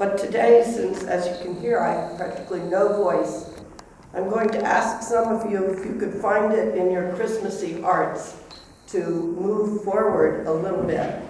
But today, since, as you can hear, I have practically no voice, I'm going to ask some of you if you could find it in your Christmassy hearts to move forward a little bit,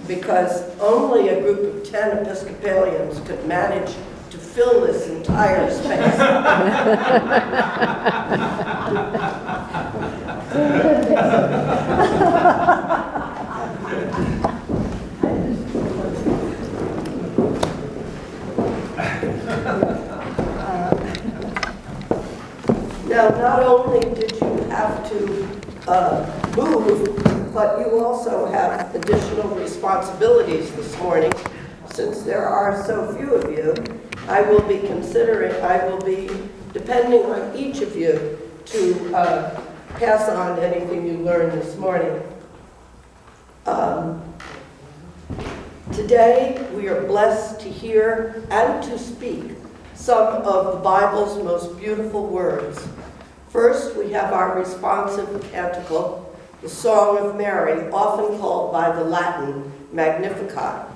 because only a group of 10 Episcopalians could manage to fill this entire space. Now, not only did you have to move, but you also have additional responsibilities this morning. Since there are so few of you, I will be depending on each of you to pass on anything you learned this morning. Today, we are blessed to hear and to speak some of the Bible's most beautiful words. First, we have our responsive canticle, the Song of Mary, often called by the Latin Magnificat.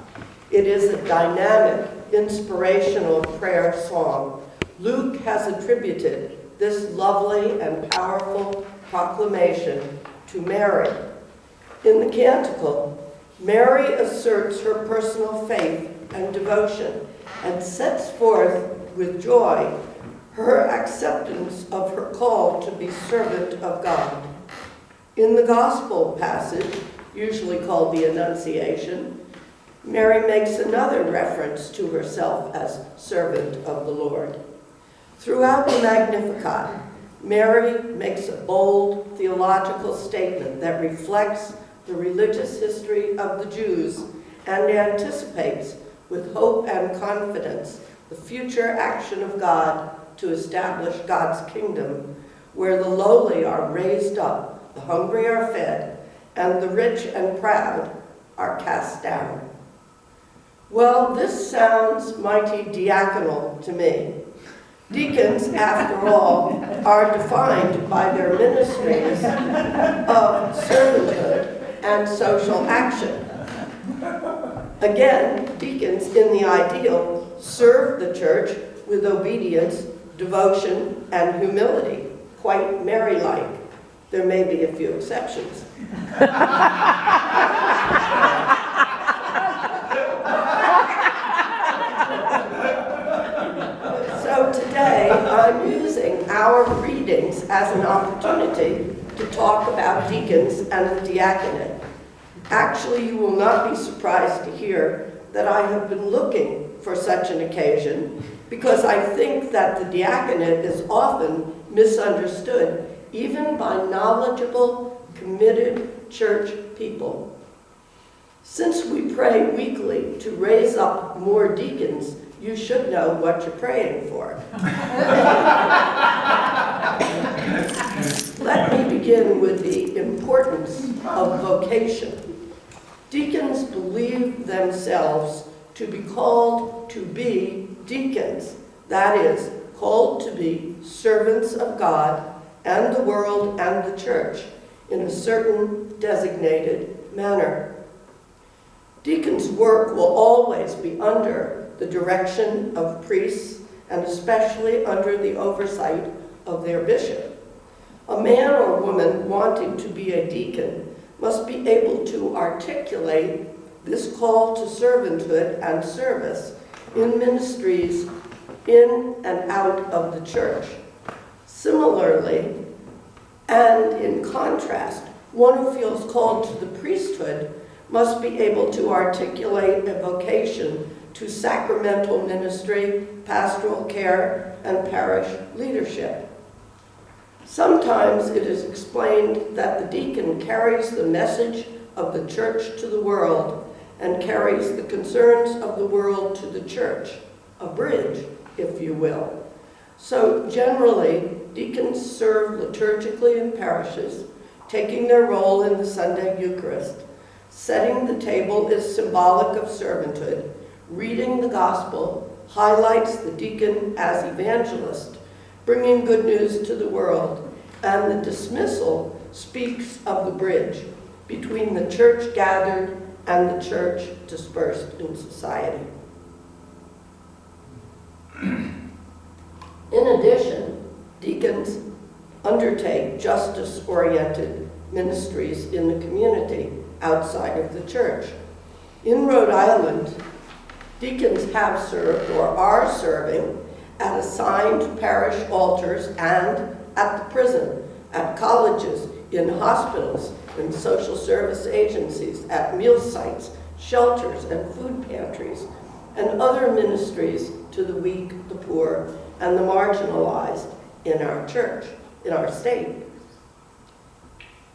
It is a dynamic, inspirational prayer song. Luke has attributed this lovely and powerful proclamation to Mary. In the canticle, Mary asserts her personal faith and devotion and sets forth with joy her acceptance of her call to be servant of God. In the gospel passage, usually called the Annunciation, Mary makes another reference to herself as servant of the Lord. Throughout the Magnificat, Mary makes a bold theological statement that reflects the religious history of the Jews and anticipates with hope and confidence the future action of God to establish God's kingdom, where the lowly are raised up, the hungry are fed, and the rich and proud are cast down. Well, this sounds mighty diaconal to me. Deacons, after all, are defined by their ministries of servanthood and social action. Again, deacons, in the ideal, serve the church with obedience, devotion, and humility, quite Mary-like. There may be a few exceptions. So today, I'm using our readings as an opportunity to talk about deacons and the diaconate. Actually, you will not be surprised to hear that I have been looking for such an occasion, because I think that the diaconate is often misunderstood, even by knowledgeable, committed church people. Since we pray weekly to raise up more deacons, you should know what you're praying for. Let me begin with the importance of vocation. Deacons believe themselves to be called to be deacons, that is, called to be servants of God and the world and the church in a certain designated manner. Deacons' work will always be under the direction of priests and especially under the oversight of their bishop. A man or woman wanting to be a deacon must be able to articulate this call to servanthood and service in ministries in and out of the church. Similarly, and in contrast, one who feels called to the priesthood must be able to articulate a vocation to sacramental ministry, pastoral care, and parish leadership. Sometimes it is explained that the deacon carries the message of the church to the world and carries the concerns of the world to the church, a bridge, if you will. So generally, deacons serve liturgically in parishes, taking their role in the Sunday Eucharist. Setting the table is symbolic of servanthood. Reading the gospel highlights the deacon as evangelist, bringing good news to the world, and the dismissal speaks of the bridge between the church gathered and the church dispersed in society. undertake justice-oriented ministries in the community outside of the church. In Rhode Island, deacons have served or are serving at assigned parish altars and at the prison, at colleges, in hospitals, in social service agencies, at meal sites, shelters, and food pantries, and other ministries to the weak, the poor, and the marginalized in our church, in our state.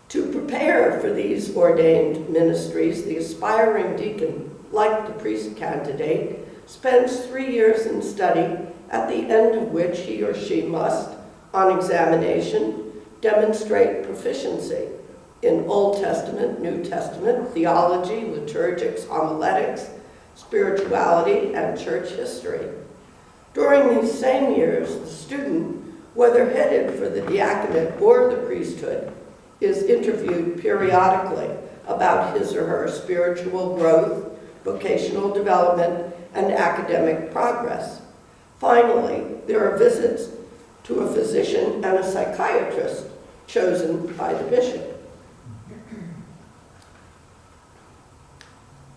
To prepare for these ordained ministries, the aspiring deacon, like the priest candidate, spends 3 years in study, at the end of which he or she must, on examination, demonstrate proficiency in Old Testament, New Testament, theology, liturgics, homiletics, spirituality, and church history. During these same years, the student, whether headed for the diaconate or the priesthood, is interviewed periodically about his or her spiritual growth, vocational development, and academic progress. Finally, there are visits to a physician and a psychiatrist chosen by the bishop.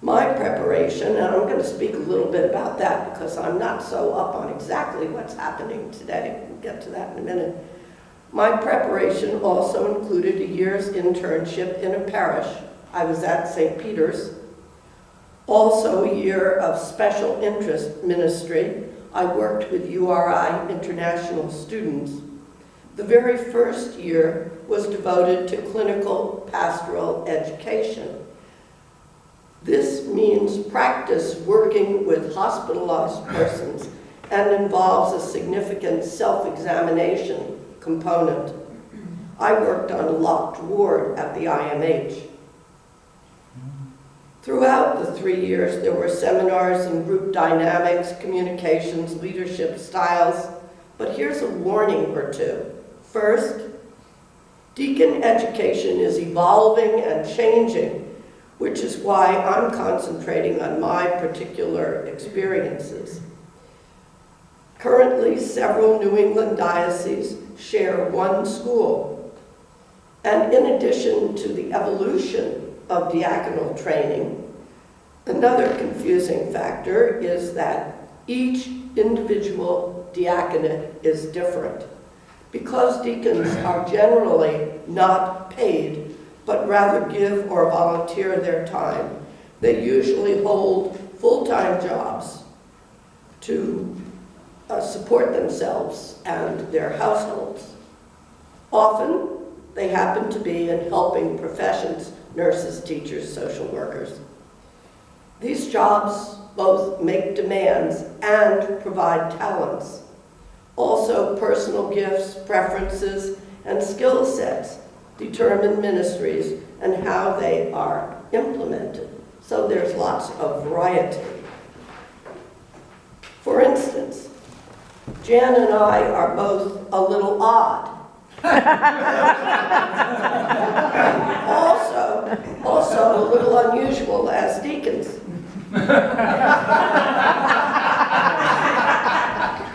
My preparation, and I'm going to speak a little bit about that because I'm not so up on exactly what's happening today. We'll get to that in a minute. My preparation also included a year's internship in a parish. I was at St. Peter's. Also a year of special interest ministry. I worked with URI international students. The very first year was devoted to clinical pastoral education. This means practice working with hospitalized persons and involves a significant self-examination component. I worked on a locked ward at the IMH. Throughout the 3 years, there were seminars in group dynamics, communications, leadership styles, but here's a warning or two. First, deacon education is evolving and changing, which is why I'm concentrating on my particular experiences. Currently, several New England dioceses share one school. And in addition to the evolution of diaconal training, another confusing factor is that each individual diaconate is different. Because deacons are generally not paid, but rather give or volunteer their time, they usually hold full-time jobs to support themselves and their households. Often, they happen to be in helping professions, nurses, teachers, social workers. These jobs both make demands and provide talents. Also, personal gifts, preferences, and skill sets determine ministries and how they are implemented. So there's lots of variety. For instance, Jan and I are both a little odd. also a little unusual as deacons.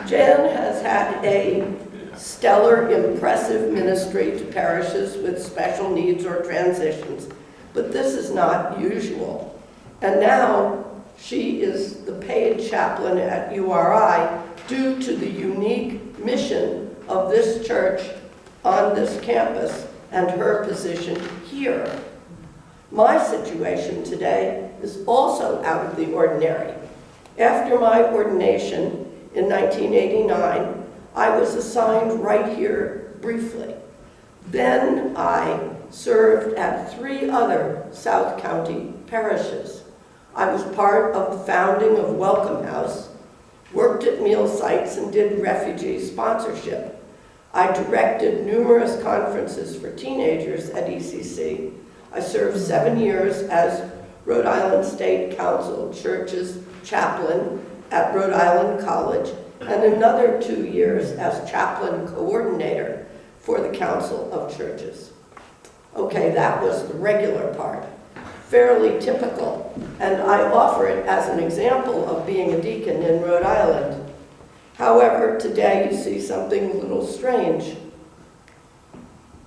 Jan has had a stellar, impressive ministry to parishes with special needs or transitions, but this is not usual. And now she is the paid chaplain at URI due to the unique mission of this church on this campus and her position here. My situation today is also out of the ordinary. After my ordination in 1989, I was assigned right here briefly. Then I served at 3 other South County parishes. I was part of the founding of Welcome House, worked at meal sites, and did refugee sponsorship. I directed numerous conferences for teenagers at ECC. I served 7 years as Rhode Island State Council Churches chaplain at Rhode Island College, and another 2 years as chaplain coordinator for the Council of Churches. Okay, that was the regular part. Fairly typical, and I offer it as an example of being a deacon in Rhode Island. However, today you see something a little strange.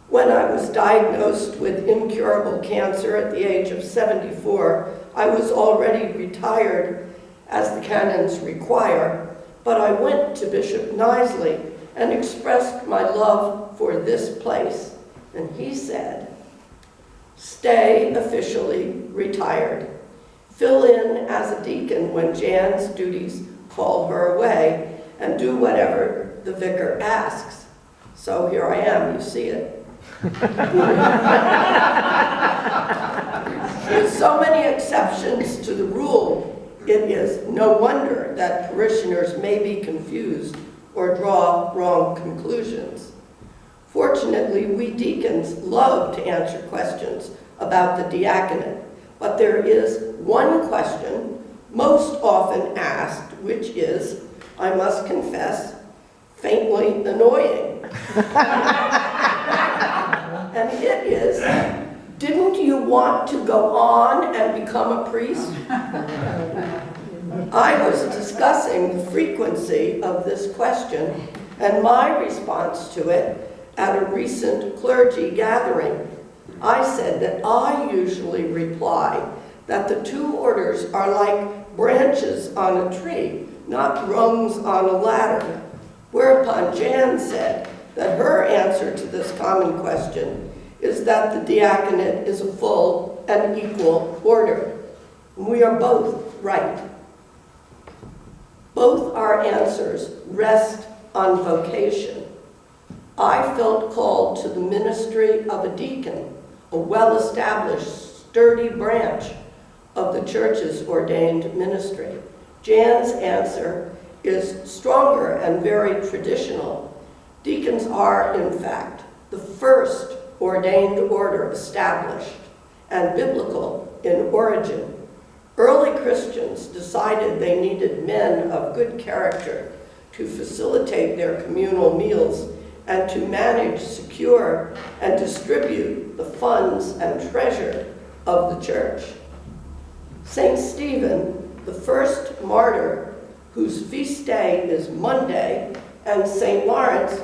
When I was diagnosed with incurable cancer at the age of 74, I was already retired as the canons require, but I went to Bishop Knisley and expressed my love for this place. And he said, "Stay officially retired. Fill in as a deacon when Jan's duties call her away, and do whatever the vicar asks." So here I am, you see it. With so many exceptions to the rule, it is no wonder that parishioners may be confused or draw wrong conclusions. Fortunately, we deacons love to answer questions about the diaconate, but there is one question most often asked, which is, I must confess, faintly annoying. And it is, didn't you want to go on and become a priest? I was discussing the frequency of this question and my response to it at a recent clergy gathering. I said that I usually reply that the two orders are like branches on a tree, not rungs on a ladder. Whereupon Jan said that her answer to this common question is that the diaconate is a full and equal order. We are both right. Both our answers rest on vocation. I felt called to the ministry of a deacon, a well-established, sturdy branch of the church's ordained ministry. Jan's answer is stronger and very traditional. Deacons are, in fact, the first ordained order established and biblical in origin. Early Christians decided they needed men of good character to facilitate their communal meals and to manage, secure, and distribute the funds and treasure of the church. St. Stephen, the first martyr, whose feast day is Monday, and St. Lawrence,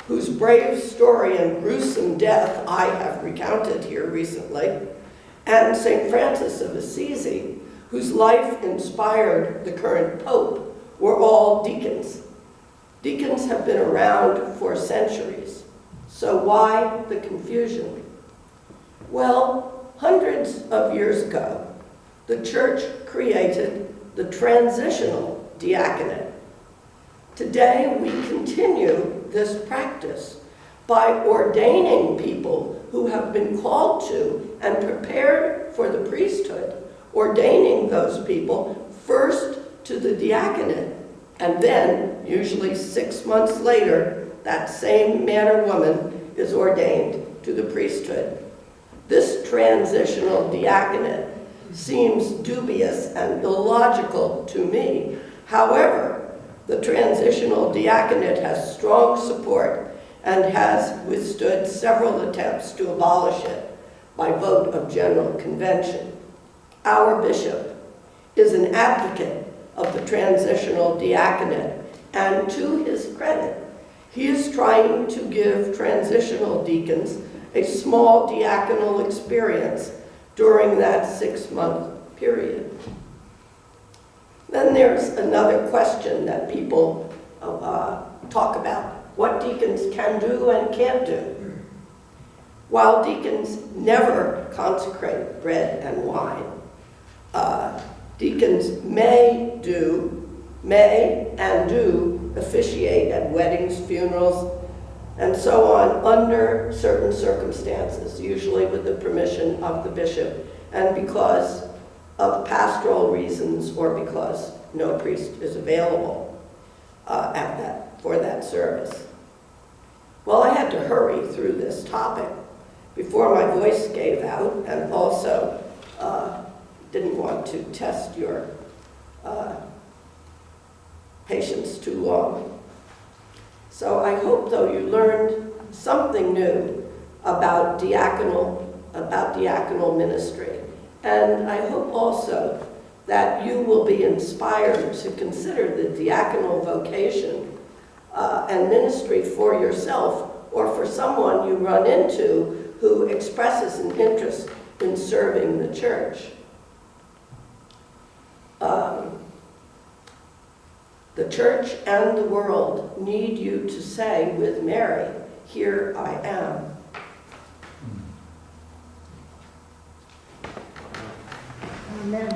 whose brave story and gruesome death I have recounted here recently, and St. Francis of Assisi, whose life inspired the current pope, were all deacons. Deacons have been around for centuries. So why the confusion? Well, hundreds of years ago, the church created the transitional diaconate. Today, we continue this practice by ordaining people who have been called to and prepared for the priesthood, ordaining those people first to the diaconate, and then, usually 6 months later, that same man or woman is ordained to the priesthood. This transitional diaconate seems dubious and illogical to me. However, the transitional diaconate has strong support and has withstood several attempts to abolish it by vote of General Convention. Our bishop is an advocate of the transitional diaconate, and to his credit, he is trying to give transitional deacons a small diaconal experience during that 6-month period. Then there's another question that people talk about: what deacons can do and can't do. While deacons never consecrate bread and wine, deacons may and do officiate at weddings, funerals, and so on under certain circumstances, usually with the permission of the bishop, and because of pastoral reasons or because no priest is available for that service. Well, I had to hurry through this topic before my voice gave out, and also didn't want to test your patience too long. So I hope, though, you learned something new about diaconal ministry. And I hope also that you will be inspired to consider the diaconal vocation and ministry for yourself or for someone you run into who expresses an interest in serving the church. The church and the world need you to say with Mary, "Here I am." Amen.